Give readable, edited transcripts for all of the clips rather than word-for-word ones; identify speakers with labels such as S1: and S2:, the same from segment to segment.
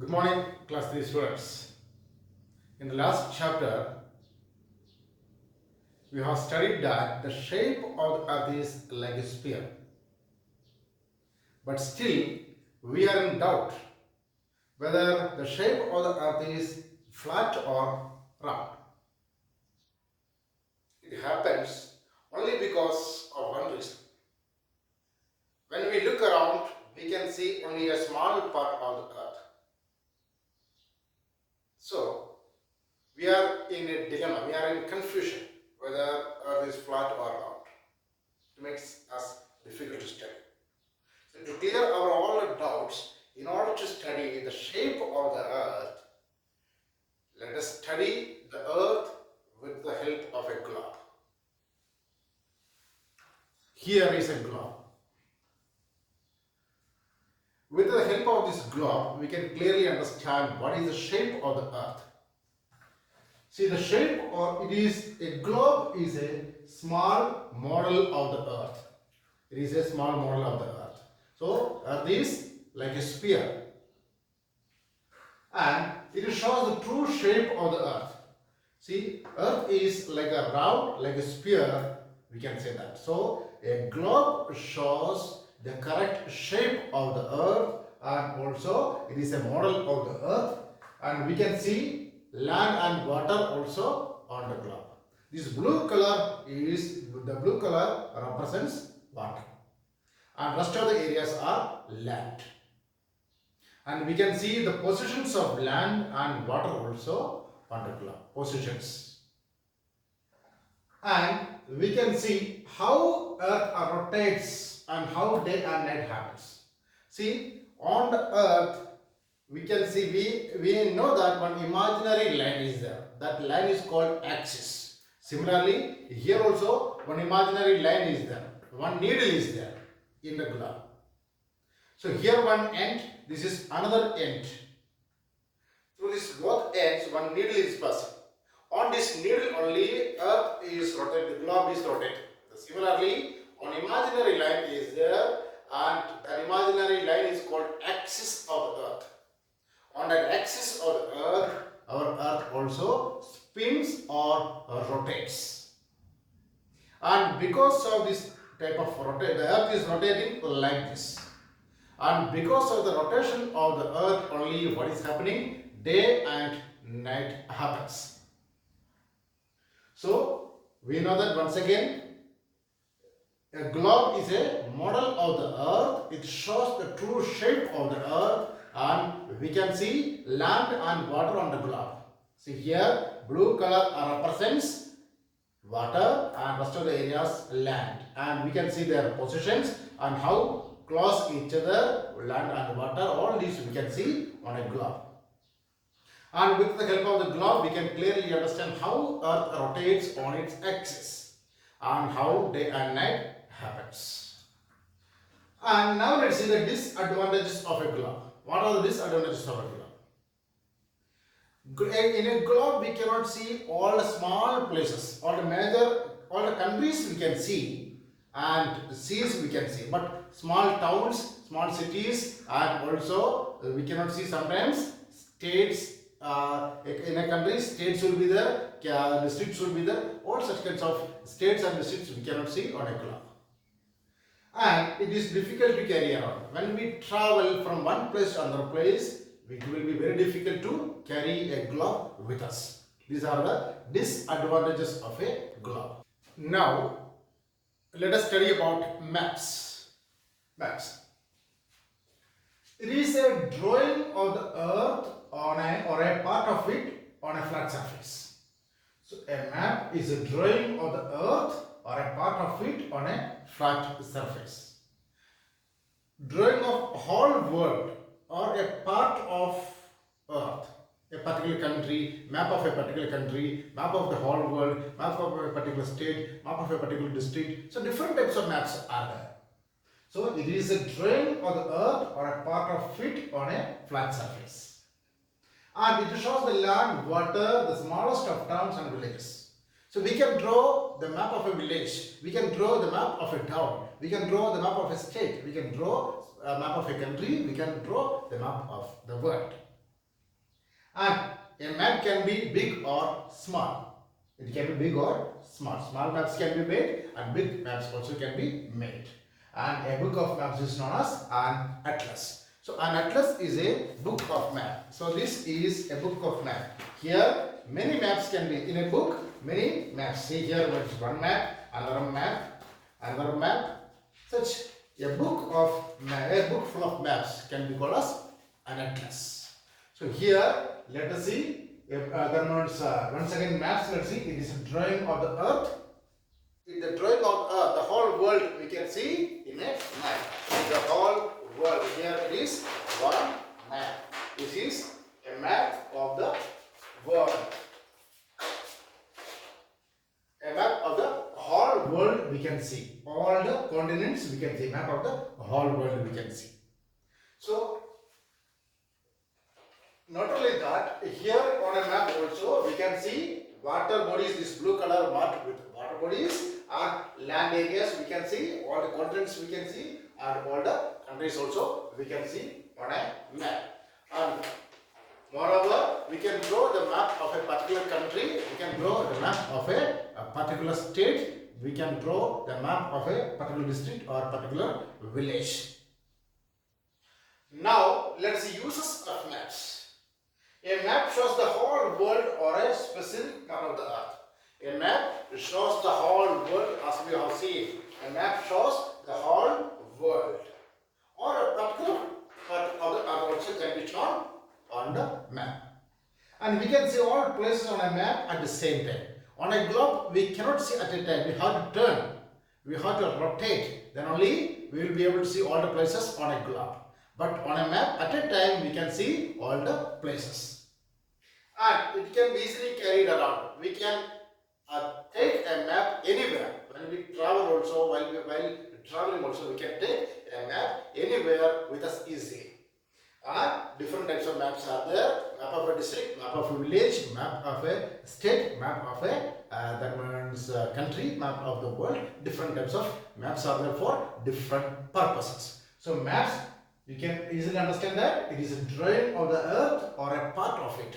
S1: Good morning, class 3 students. In the last chapter, we have studied that the shape of the earth is like a sphere. But still, we are in doubt whether the shape of the earth is flat or round. It happens only because of one reason. When we look around, we can see only a small part of the earth. So, we are in a dilemma, we are in confusion whether earth is flat or round. It makes us difficult to study. So to clear our all doubts, in order to study the shape of the earth, let us study the earth with the help of a globe. Here is a globe. With the help of this globe, we can clearly understand what is the shape of the earth. See, the shape of a globe is a small model of the earth. It is a small model of the earth. So, earth is like a sphere. And it shows the true shape of the earth. See, earth is like a round, like a sphere, we can say that. So, a globe shows the correct shape of the earth, and also it is a model of the earth, and we can see land and water also on the globe. This blue color represents water, and rest of the areas are land. And we can see the positions of land and water also on the globe, positions. And we can see how earth rotates and how day and night happens. See, on the earth, we can see, we know that one imaginary line is there. That line is called axis. Similarly, here also one imaginary line is there. One needle is there in the globe. So here one end, this is another end. Through this both ends, one needle is passing. On this needle only, earth is rotated, the globe is rotated. Similarly, an imaginary line is there, and that imaginary line is called axis of the earth. On that axis of the earth, our earth also spins or rotates. And because of this type of rotation, the earth is rotating like this. And because of the rotation of the earth only, what is happening? Day and night happens. So, we know that once again, a globe is a model of the earth. It shows the true shape of the earth, and we can see land and water on the globe. See here, blue color represents water and rest of the areas land. And we can see their positions and how close each other, land and water, all these we can see on a globe. And with the help of the globe, we can clearly understand how earth rotates on its axis and how day and night happens. And now let's see the disadvantages of a globe. What are the disadvantages of a globe? In a globe, we cannot see all the small places, all the countries we can see, and seas we can see, but small towns, small cities, and also we cannot see sometimes states. In a country, states will be there, districts will be there, all such kinds of states and districts we cannot see on a globe. And it is difficult to carry around. When we travel from one place to another place, it will be very difficult to carry a globe with us. These are the disadvantages of a globe. Now, let us study about maps. Maps. It is a drawing of the earth or a part of it on a flat surface. So a map is a drawing of the earth or a part of it on a flat surface. Drawing of whole world or a part of earth, a particular country, map of a particular country, map of the whole world, map of a particular state, map of a particular district. So different types of maps are there. So it is a drawing of the earth or a part of it on a flat surface. And it shows the land, water, the smallest of towns and villages. So we can draw the map of a village, we can draw the map of a town, we can draw the map of a state, we can draw a map of a country, we can draw the map of the world. And a map can be big or small. It can be big or small. Small maps can be made and big maps also can be made. And a book of maps is known as an atlas. So an atlas is a book of map. So this is a book of map. Here many maps can be in a book. Many maps. See here one map, another map, another map. Such a book full of maps can be called as an atlas. So here let us see. Once again maps. Let's see. It is a drawing of the earth. In the drawing of earth, the whole world we can see in a map. The whole world. Here it is one map. This is a map of the world. A map of the whole world we can see. All the continents we can see. Map of the whole world we can see. So not only that, here on a map also we can see water bodies, this blue color marked with water bodies, and land areas we can see, all the continents we can see, and all the countries also we can see on a map. And moreover, we can draw the map of a particular country, we can draw the map of a particular state, we can draw the map of a particular district or particular village. Now, let's see uses of maps. A map shows the whole world or a specific part of the earth. A map shows the whole world as we have seen. A map shows the whole world or a particular part of the earth also can be shown on the map. And we can see all places on a map at the same time. On a globe, we cannot see at a time. We have to turn. We have to rotate. Then only we will be able to see all the places on a globe. But on a map, at a time, we can see all the places. And it can be easily carried around. We can take a map anywhere. When we travel also, while traveling also, we can take a map anywhere with us easily. Different types of maps are there. Map of a district, map of a village, map of a state, map of a country, map of the world. Different types of maps are there for different purposes. So maps, you can easily understand that it is a drawing of the earth or a part of it.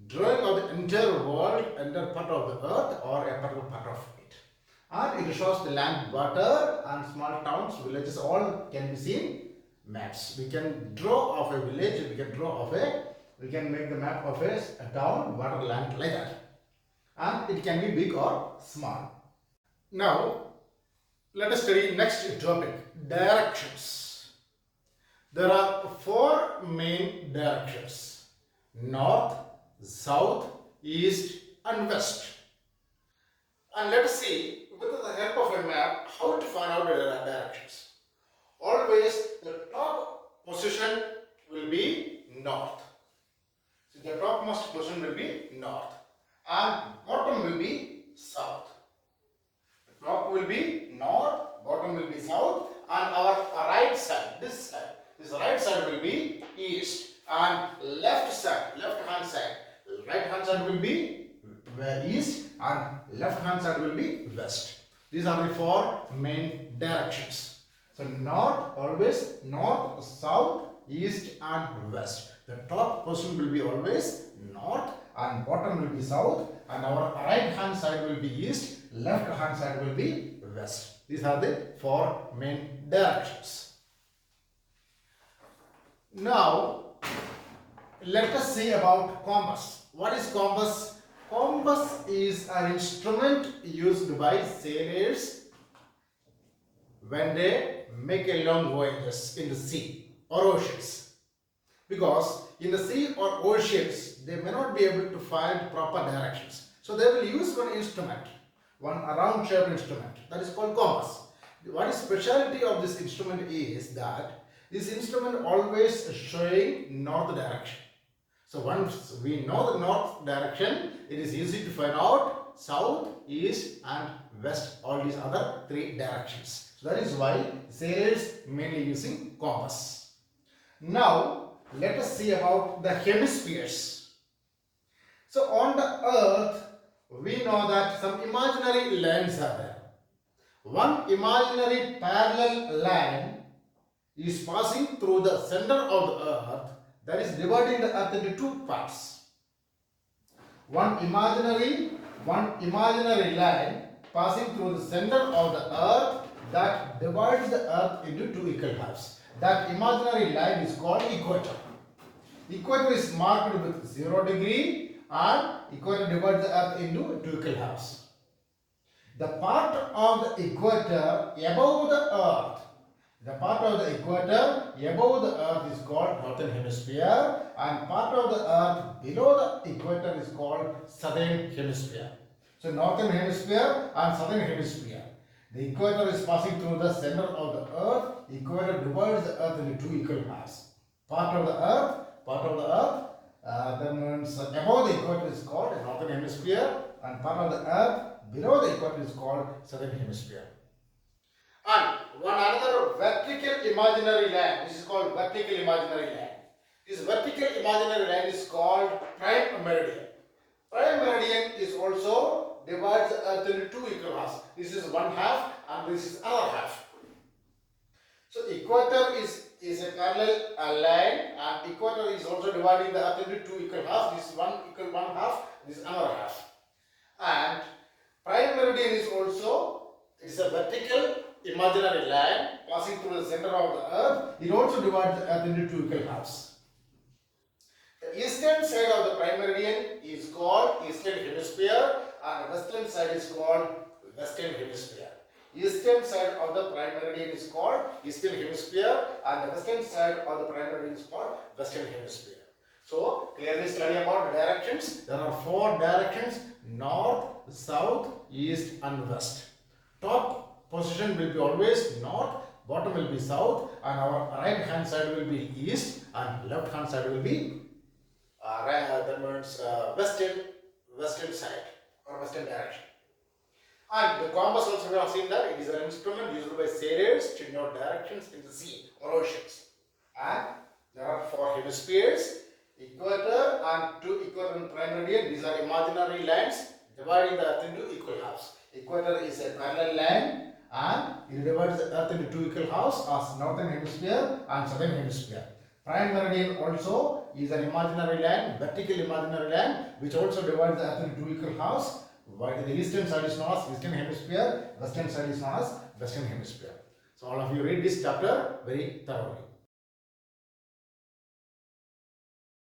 S1: Drawing of the entire world, entire part of the earth or a particular part of it. And it shows the land, water and small towns, villages, all can be seen. Maps. We can draw of a village, we can make the map of a town, water, land, like that. And it can be big or small. Now, let us study next topic, directions. There are four main directions: north, south, east and west. And let us see with the help of a map how to find out the directions. Always the top position will be north. So the topmost position will be north and bottom will be south. The top will be north, bottom will be south, and our right side, this right side will be east, and left hand side, right hand side will be east and left hand side will be west. These are the four main directions. So north, always north, south, east and west. The top position will be always north and bottom will be south, and our right hand side will be east, left hand side will be west. These are the four main directions. Now let us see about compass. What is compass? Compass is an instrument used by sailors when they make a long voyages in the sea or oceans. Because in the sea or oceans, they may not be able to find proper directions. So they will use one instrument, one round shaped instrument, that is called compass. What is speciality of this instrument is that this instrument always showing north direction. So once we know the north direction, it is easy to find out south, east and west, all these other three directions. So that is why sailors mainly using compass. Now let us see about the hemispheres. So on the earth, we know that some imaginary lines are there. One imaginary parallel line is passing through the center of the earth. that is dividing the earth into two parts. One imaginary line passing through the center of the earth that divides the earth into two equal halves. That imaginary line is called equator. Equator is marked with 0 degree and equator divides the earth into two equal halves. The part of the equator above the earth, is called northern hemisphere, and part of the earth below the equator is called southern hemisphere. So northern hemisphere and southern hemisphere. The equator is passing through the center of the earth. Equator divides the earth into two equal halves. Part of the earth, that means above the equator is called northern hemisphere, and part of the earth below the equator is called southern hemisphere. And one another vertical imaginary line. This is called vertical imaginary line. This vertical imaginary line is called prime meridian. Prime meridian is also divides the earth into two equal halves. This is one half and this is other half. So equator is a parallel line, and equator is also dividing the earth into two equal halves. This is one half, this is another half. And prime meridian is also, it's a vertical imaginary line passing through the center of the earth. It also divides the earth into two equal halves. The eastern side of the prime meridian is called eastern hemisphere, and the western side is called western hemisphere. Eastern side of the prime meridian is called eastern hemisphere, and the western side of the prime meridian is called western hemisphere. So clearly study about the directions. There are four directions: north, south, east and west. Top position will be always north, bottom will be south, and our right hand side will be east and left hand side will be western side or western direction. And the compass also we have seen that it is an instrument used by sailors to note directions in the sea or oceans. And there are four hemispheres: equator and two equator and prime meridian. These are imaginary lines dividing the earth into equal halves. Equator is a parallel line and it divides the earth into two equal halves as northern hemisphere and southern hemisphere. Prime meridian also is an imaginary line, vertical imaginary line, which also divides the earth into two equal halves. While the eastern side is known as eastern hemisphere, western side is known as western hemisphere. So all of you read this chapter very thoroughly.